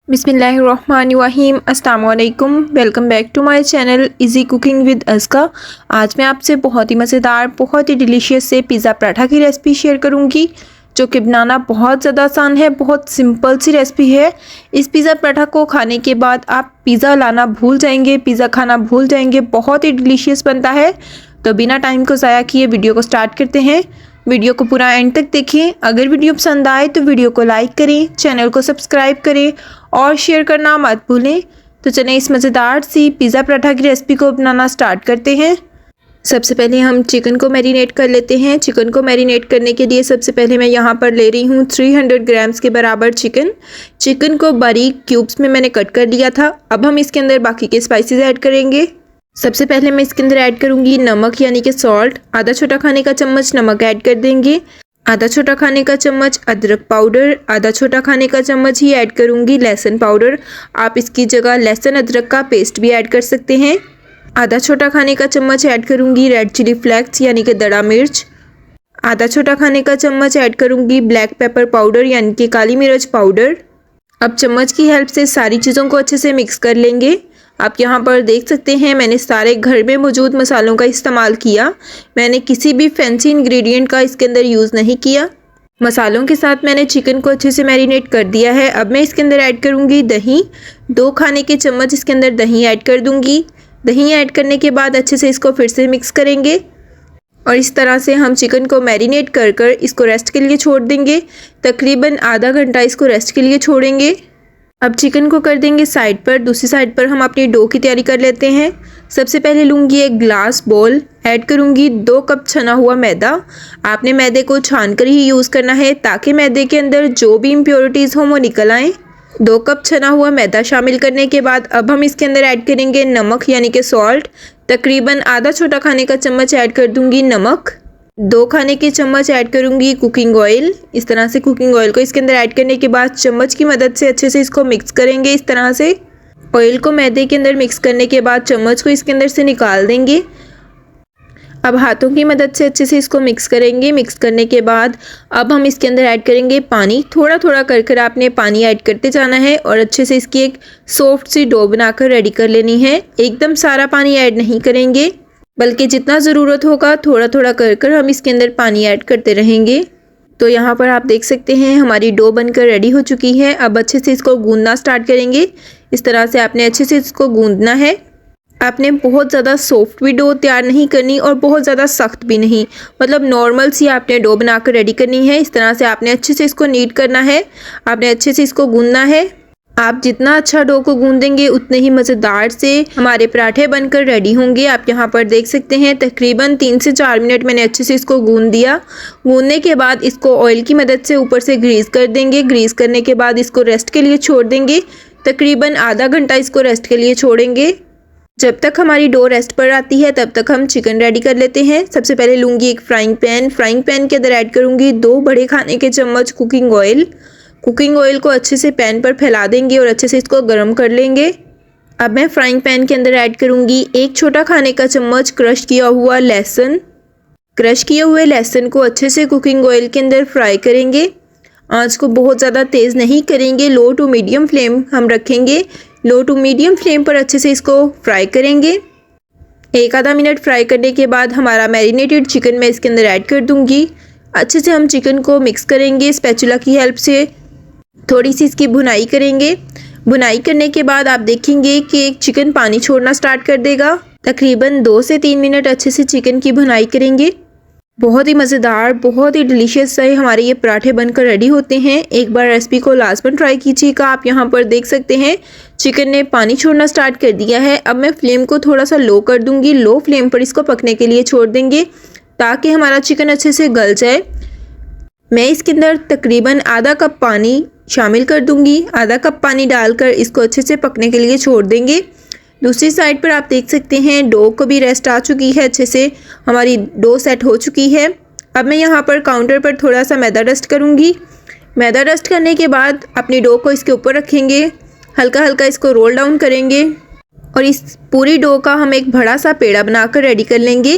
बिस्मिल्लाहिर्रहमानिर्रहीम अस्सलाम वालेकुम। Welcome back to my channel easy cooking with Azka. आज मैं आपसे बहुत ही मज़ेदार, बहुत ही डिलीशियस से पिज़्ज़ा पराठा की रेसिपी शेयर करूंगी, जो कि बनाना बहुत ज़्यादा आसान है। बहुत सिंपल सी रेसिपी है। इस पिज़्ज़ा पराठा को खाने के बाद आप पिज़्ज़ा लाना भूल जाएंगे, पिज़्ज़ा खाना भूल जाएंगे। बहुत ही डिलीशियस बनता है। तो बिना टाइम को ज़ाया किए वीडियो को स्टार्ट करते हैं। वीडियो को पूरा एंड तक देखें। अगर वीडियो पसंद आए तो वीडियो को लाइक करें, चैनल को सब्सक्राइब करें और शेयर करना मत भूलें। तो चलें इस मज़ेदार सी पिज़्ज़ा पराठा की रेसिपी को बनाना स्टार्ट करते हैं। सबसे पहले हम चिकन को मैरिनेट कर लेते हैं। चिकन को मैरिनेट करने के लिए सबसे पहले मैं यहाँ पर ले रही हूँ 300 ग्राम्स के बराबर चिकन को बारीक क्यूब्स में मैंने कट कर लिया था। अब हम इसके अंदर बाकी के स्पाइसेस ऐड करेंगे। सबसे पहले मैं इसके अंदर ऐड करूँगी नमक यानी कि सॉल्ट। आधा छोटा खाने का चम्मच नमक ऐड कर देंगे। आधा छोटा खाने का चम्मच अदरक पाउडर। आधा छोटा खाने का चम्मच ही ऐड करूँगी लहसुन पाउडर। आप इसकी जगह लहसुन अदरक का पेस्ट भी ऐड कर सकते हैं। आधा छोटा खाने का चम्मच ऐड करूँगी रेड चिली फ्लेक्स यानी कि दड़ा मिर्च। आधा छोटा खाने का चम्मच ऐड करूँगी ब्लैक पेपर पाउडर यानी कि काली मिर्च पाउडर। अब चम्मच की हेल्प से सारी चीज़ों को अच्छे से मिक्स कर लेंगे। आप यहाँ पर देख सकते हैं मैंने सारे घर में मौजूद मसालों का इस्तेमाल किया। मैंने किसी भी फैंसी इंग्रेडिएंट का इसके अंदर यूज़ नहीं किया। मसालों के साथ मैंने चिकन को अच्छे से मैरिनेट कर दिया है। अब मैं इसके अंदर ऐड करूँगी दही। 2 खाने के चम्मच इसके अंदर दही ऐड कर दूँगी। दही ऐड करने के बाद अच्छे से इसको फिर से मिक्स करेंगे और इस तरह से हम चिकन को मैरिनेट कर कर इसको रेस्ट के लिए छोड़ देंगे। तकरीबन आधा घंटा इसको रेस्ट के लिए छोड़ेंगे। अब चिकन को कर देंगे साइड पर। दूसरी साइड पर हम अपनी डो की तैयारी कर लेते हैं। सबसे पहले लूँगी एक ग्लास बोल, ऐड करूँगी 2 कप छना हुआ मैदा। आपने मैदे को छान कर ही यूज़ करना है ताकि मैदे के अंदर जो भी इम्प्योरिटीज़ हों वो निकल आएँ। 2 कप छना हुआ मैदा शामिल करने के बाद अब हम इसके अंदर ऐड करेंगे नमक यानी कि सॉल्ट। तकरीबन आधा छोटा खाने का चम्मच ऐड कर दूँगी नमक। 2 खाने के चम्मच ऐड करूँगी कुकिंग ऑयल। इस तरह से कुकिंग ऑयल को इसके अंदर ऐड करने के बाद चम्मच की मदद से अच्छे से इसको मिक्स करेंगे। इस तरह से ऑयल को मैदे के अंदर मिक्स करने के बाद चम्मच को इसके अंदर से निकाल देंगे। अब हाथों की मदद से अच्छे से इसको मिक्स करेंगे। मिक्स करने के बाद अब हम इसके अंदर ऐड करेंगे पानी। थोड़ा थोड़ा कर आपने पानी ऐड करते जाना है और अच्छे से इसकी एक सॉफ्ट सी डो बनाकर रेडी कर लेनी है। एकदम सारा पानी ऐड नहीं करेंगे, बल्कि जितना ज़रूरत होगा थोड़ा थोड़ा कर हम इसके अंदर पानी ऐड करते रहेंगे। तो यहाँ पर आप देख सकते हैं हमारी डो बनकर रेडी हो चुकी है। अब अच्छे से इसको गूंदना स्टार्ट करेंगे। इस तरह से आपने अच्छे से इसको गूंदना है। आपने बहुत ज़्यादा सॉफ्ट भी डो तैयार नहीं करनी और बहुत ज़्यादा सख्त भी नहीं, मतलब नॉर्मल सी आपने डो बनाकर रेडी करनी है। इस तरह से आपने अच्छे से इसको नीट करना है। आपने अच्छे से इसको गूंदना है। आप जितना अच्छा डो को गूंदेंगे उतने ही मज़ेदार से हमारे पराठे बनकर रेडी होंगे। आप यहाँ पर देख सकते हैं तकरीबन 3 से 4 मिनट मैंने अच्छे से इसको गूंद दिया। गूंदने के बाद इसको ऑयल की मदद से ऊपर से ग्रीस कर देंगे। ग्रीस करने के बाद इसको रेस्ट के लिए छोड़ देंगे। तकरीबन आधा घंटा इसको रेस्ट के लिए छोड़ेंगे। जब तक हमारी डो रेस्ट पर आती है तब तक हम चिकन रेडी कर लेते हैं। सबसे पहले लूँगी एक फ्राइंग पैन के अंदर ऐड करूँगी 2 बड़े खाने के चम्मच कुकिंग ऑयल को अच्छे से पैन पर फैला देंगे और अच्छे से इसको गर्म कर लेंगे। अब मैं फ्राइंग पैन के अंदर ऐड करूँगी 1 छोटा खाने का चम्मच क्रश किया हुआ लहसुन। क्रश किए हुए लहसुन को अच्छे से कुकिंग ऑयल के अंदर फ्राई करेंगे। आंच को बहुत ज़्यादा तेज़ नहीं करेंगे, लो टू मीडियम फ्लेम हम रखेंगे। लो टू मीडियम फ्लेम पर अच्छे से इसको फ्राई करेंगे। 1 आधा मिनट फ्राई करने के बाद हमारा मैरिनेटेड चिकन मैं इसके अंदर ऐड कर दूँगी। अच्छे से हम चिकन को मिक्स करेंगे। स्पैचुला की हेल्प से थोड़ी सी इसकी भुनाई करेंगे। भुनाई करने के बाद आप देखेंगे कि चिकन पानी छोड़ना स्टार्ट कर देगा। तकरीबन 2 से 3 मिनट अच्छे से चिकन की भुनाई करेंगे। बहुत ही मज़ेदार, बहुत ही डिलीशियस से हमारे ये पराठे बनकर रेडी होते हैं। एक बार रेसिपी को लाजमन ट्राई कीजिएगा। आप यहाँ पर देख सकते हैं चिकन ने पानी छोड़ना स्टार्ट कर दिया है। अब मैं फ्लेम को थोड़ा सा लो कर दूँगी। लो फ्लेम पर इसको पकने के लिए छोड़ देंगे ताकि हमारा चिकन अच्छे से गल जाए। मैं इसके अंदर तकरीबन आधा कप पानी शामिल कर दूंगी। आधा कप पानी डालकर इसको अच्छे से पकने के लिए छोड़ देंगे। दूसरी साइड पर आप देख सकते हैं डो को भी रेस्ट आ चुकी है। अच्छे से हमारी डो सेट हो चुकी है। अब मैं यहाँ पर काउंटर पर थोड़ा सा मैदा डस्ट करूँगी। मैदा डस्ट करने के बाद अपनी डो को इसके ऊपर रखेंगे। हल्का हल्का इसको रोल डाउन करेंगे और इस पूरी डो का हम एक बड़ा सा पेड़ा बनाकर रेडी कर लेंगे।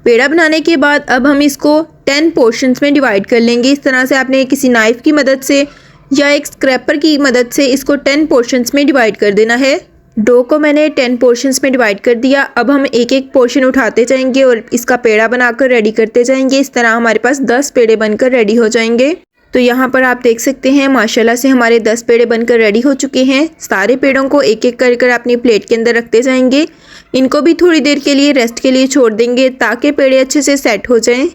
पेड़ा बनाने के बाद अब हम इसको 10 पोर्शंस में डिवाइड कर लेंगे। इस तरह से आपने किसी नाइफ़ की मदद से या एक स्क्रैपर की मदद से इसको 10 पोर्शंस में डिवाइड कर देना है। डो को मैंने 10 पोर्शंस में डिवाइड कर दिया। अब हम एक एक पोर्शन उठाते जाएंगे और इसका पेड़ा बनाकर रेडी करते जाएंगे। इस तरह हमारे पास 10 पेड़े बनकर रेडी हो जाएंगे। तो यहाँ पर आप देख सकते हैं माशाल्लाह से हमारे 10 पेड़े बनकर रेडी हो चुके हैं। सारे पेड़ों को एक एक कर अपनी प्लेट के अंदर रखते जाएंगे। इनको भी थोड़ी देर के लिए रेस्ट के लिए छोड़ देंगे ताकि पेड़े अच्छे से सेट हो जाएं।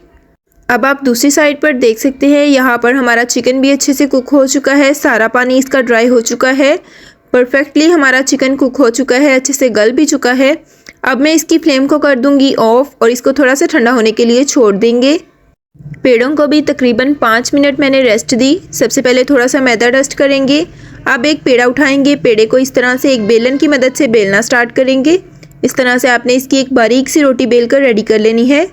अब आप दूसरी साइड पर देख सकते हैं यहाँ पर हमारा चिकन भी अच्छे से कुक हो चुका है। सारा पानी इसका ड्राई हो चुका है। परफेक्टली हमारा चिकन कुक हो चुका है, अच्छे से गल भी चुका है। अब मैं इसकी फ्लेम को कर दूंगी ऑफ और इसको थोड़ा सा ठंडा होने के लिए छोड़ देंगे। पेड़ों को भी तकरीबन 5 मिनट मैंने रेस्ट दी। सबसे पहले थोड़ा सा मैदा डस्ट करेंगे। अब एक पेड़ा उठाएंगे, पेड़े को इस तरह से एक बेलन की मदद से बेलना स्टार्ट करेंगे। इस तरह से आपने इसकी एक बारीक सी रोटी बेल कर रेडी कर लेनी है।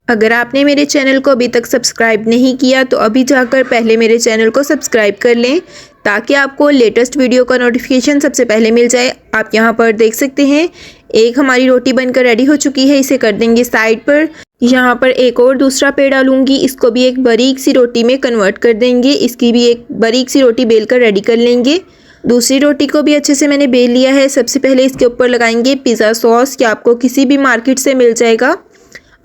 अगर आपने मेरे चैनल को अभी तक सब्सक्राइब नहीं किया तो अभी जाकर पहले मेरे चैनल को सब्सक्राइब कर लें ताकि आपको लेटेस्ट वीडियो का नोटिफिकेशन सबसे पहले मिल जाए। आप यहाँ पर देख सकते हैं एक हमारी रोटी बनकर रेडी हो चुकी है, इसे कर देंगे साइड पर। यहाँ पर एक और दूसरा पेड़ा लूँगी, इसको भी एक बारीक सी रोटी में कन्वर्ट कर देंगे। इसकी भी एक बारीक सी रोटी बेल कर रेडी कर लेंगे। दूसरी रोटी को भी अच्छे से मैंने बेल लिया है। सबसे पहले इसके ऊपर लगाएंगे पिज़्ज़ा सॉस, या आपको किसी भी मार्केट से मिल जाएगा।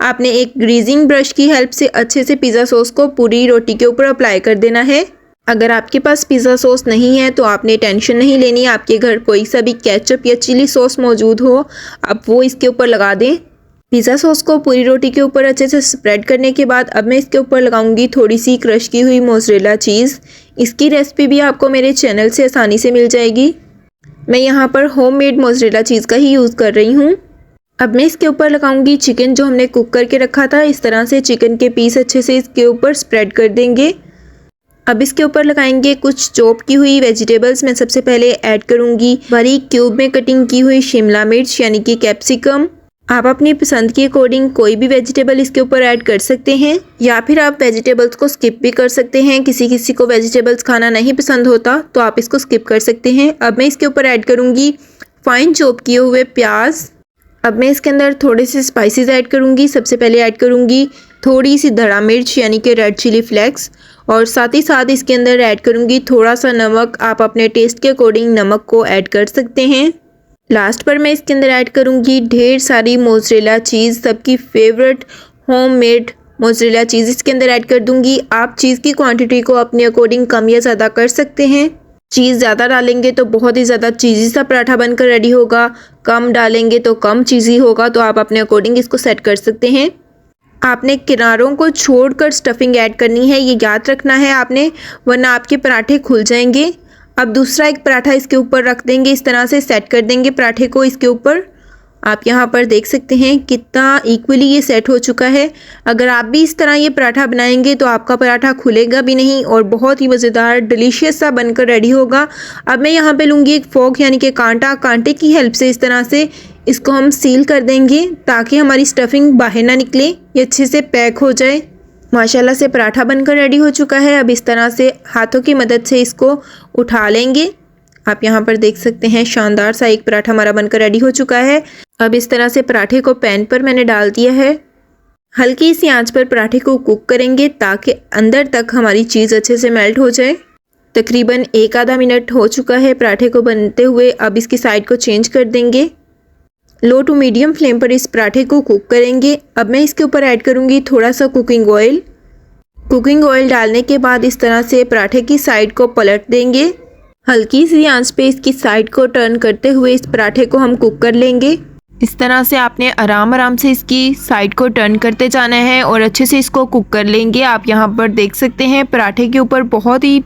आपने एक ग्रीजिंग ब्रश की हेल्प से अच्छे से पिज़्ज़ा सॉस को पूरी रोटी के ऊपर अप्लाई कर देना है। अगर आपके पास पिज़्ज़ा सॉस नहीं है तो आपने टेंशन नहीं लेनी, आपके घर कोई सा भी केचप या चिली सॉस मौजूद हो आप वो इसके ऊपर लगा दें। पिज़्ज़ा सॉस को पूरी रोटी के ऊपर अच्छे से स्प्रेड करने के बाद अब मैं इसके ऊपर लगाऊंगी थोड़ी सी क्रश की हुई मोज़रेला चीज़। इसकी रेसिपी भी आपको मेरे चैनल से आसानी से मिल जाएगी। मैं यहाँ पर होममेड मोज़रेला चीज़ का ही यूज़ कर रही हूँ। अब मैं इसके ऊपर लगाऊंगी चिकन जो हमने कुक करके रखा था। इस तरह से चिकन के पीस अच्छे से इसके ऊपर स्प्रेड कर देंगे। अब इसके ऊपर लगाएंगे कुछ चॉप की हुई वेजिटेबल्स। मैं सबसे पहले ऐड करूंगी बारीक क्यूब में कटिंग की हुई शिमला मिर्च यानी कि कैप्सिकम। आप अपनी पसंद के अकॉर्डिंग कोई भी वेजिटेबल इसके ऊपर ऐड कर सकते हैं या फिर आप वेजिटेबल्स को स्किप भी कर सकते हैं। किसी को वेजिटेबल्स खाना नहीं पसंद होता तो आप इसको स्किप कर सकते हैं। अब मैं इसके ऊपर ऐड करूंगी फाइन चॉप किए हुए प्याज। अब मैं इसके अंदर थोड़े से स्पाइसेस ऐड करूंगी। सबसे पहले ऐड करूंगी थोड़ी सी धड़ा मिर्च यानी कि रेड चिली फ्लेक्स, और साथ ही साथ इसके अंदर ऐड करूंगी थोड़ा सा नमक। आप अपने टेस्ट के अकॉर्डिंग नमक को ऐड कर सकते हैं। लास्ट पर मैं इसके अंदर ऐड करूंगी ढेर सारी मोज़रेला चीज़, सबकी फेवरेट होममेड मोज़रेला चीज़ इसके अंदर ऐड कर दूंगी। आप चीज़ की क्वांटिटी को अपने अकॉर्डिंग कम या ज़्यादा कर सकते हैं। चीज़ ज़्यादा डालेंगे तो बहुत ही ज़्यादा चीज़ी सा पराठा बनकर रेडी होगा, कम डालेंगे तो कम चीज़ी होगा। तो आप अपने अकॉर्डिंग इसको सेट कर सकते हैं। आपने किनारों को छोड़कर स्टफिंग ऐड करनी है, ये याद रखना है आपने, वरना आपके पराठे खुल जाएंगे। अब दूसरा एक पराठा इसके ऊपर रख देंगे, इस तरह से सेट कर देंगे पराठे को इसके ऊपर। आप यहाँ पर देख सकते हैं कितना इक्वली ये सेट हो चुका है। अगर आप भी इस तरह ये पराठा बनाएंगे तो आपका पराठा खुलेगा भी नहीं और बहुत ही मज़ेदार डिलीशियस सा बनकर रेडी होगा। अब मैं यहाँ पे लूँगी एक फोक यानी कि कांटा। कांटे की हेल्प से इस तरह से इसको हम सील कर देंगे ताकि हमारी स्टफिंग बाहर ना निकले, ये अच्छे से पैक हो जाए। माशाल्लाह से पराठा बनकर रेडी हो चुका है। अब इस तरह से हाथों की मदद से इसको उठा लेंगे। आप यहाँ पर देख सकते हैं शानदार सा एक पराठा हमारा बनकर रेडी हो चुका है। अब इस तरह से पराठे को पैन पर मैंने डाल दिया है। हल्की सी आंच पर पराठे को कुक करेंगे ताकि अंदर तक हमारी चीज़ अच्छे से मेल्ट हो जाए। तकरीबन 1 आधा मिनट हो चुका है पराठे को बनते हुए। अब इसकी साइड को चेंज कर देंगे। लो टू मीडियम फ्लेम पर इस पराठे को कुक करेंगे। अब मैं इसके ऊपर ऐड करूँगी थोड़ा सा कुकिंग ऑयल। कुकिंग ऑयल डालने के बाद इस तरह से पराठे की साइड को पलट देंगे। हल्की सी आंच पे इसकी साइड को टर्न करते हुए इस पराठे को हम कुक कर लेंगे। इस तरह से आपने आराम से इसकी साइड को टर्न करते जाना है और अच्छे से इसको कुक कर लेंगे। आप यहाँ पर देख सकते हैं पराठे के ऊपर बहुत ही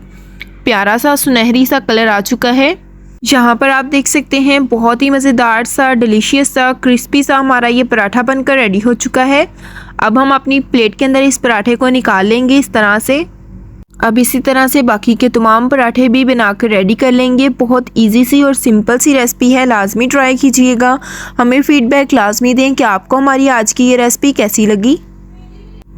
प्यारा सा सुनहरी सा कलर आ चुका है। यहाँ पर आप देख सकते हैं बहुत ही मज़ेदार सा डिलीशियस सा क्रिस्पी सा हमारा ये पराठा बनकर रेडी हो चुका है। अब हम अपनी प्लेट के अंदर इस पराठे को निकाल लेंगे इस तरह से। अब इसी तरह से बाकी के तमाम पराठे भी बनाकर रेडी कर लेंगे। बहुत इजी सी और सिंपल सी रेसिपी है, लाजमी ट्राई कीजिएगा। हमें फीडबैक लाजमी दें कि आपको हमारी आज की ये रेसिपी कैसी लगी।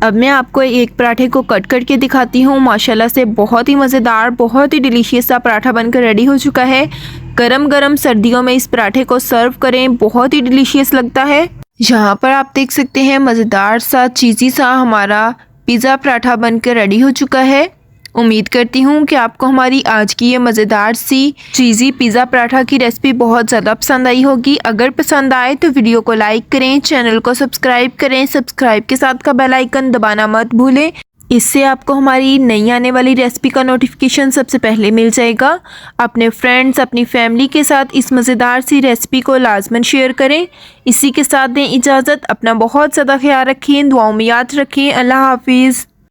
अब मैं आपको एक पराठे को कट करके दिखाती हूँ। माशाल्लाह से बहुत ही मज़ेदार बहुत ही डिलीशियस सा पराठा बनकर रेडी हो चुका है। गरम गरम सर्दियों में इस पराठे को सर्व करें, बहुत ही डिलीशियस लगता है। यहाँ पर आप देख सकते हैं मज़ेदार सा चीज़ी सा हमारा पिज़्ज़ा पराठा बनकर रेडी हो चुका है उम्मीद करती हूँ कि आपको हमारी आज की ये मज़ेदार सी चीज़ी पिज़्ज़ा पराठा की रेसिपी बहुत ज़्यादा पसंद आई होगी। अगर पसंद आए तो वीडियो को लाइक करें, चैनल को सब्सक्राइब करें, सब्सक्राइब के साथ का बेल आइकन दबाना मत भूलें। इससे आपको हमारी नई आने वाली रेसिपी का नोटिफिकेशन सबसे पहले मिल जाएगा। अपने फ्रेंड्स, अपनी फैमिली के साथ इस मज़ेदार सी रेसिपी को लाजमन शेयर करें। इसी के साथ दें इजाज़त। अपना बहुत ज़्यादा ख्याल रखें, दुआओं में याद रखें। अल्लाह हाफिज़।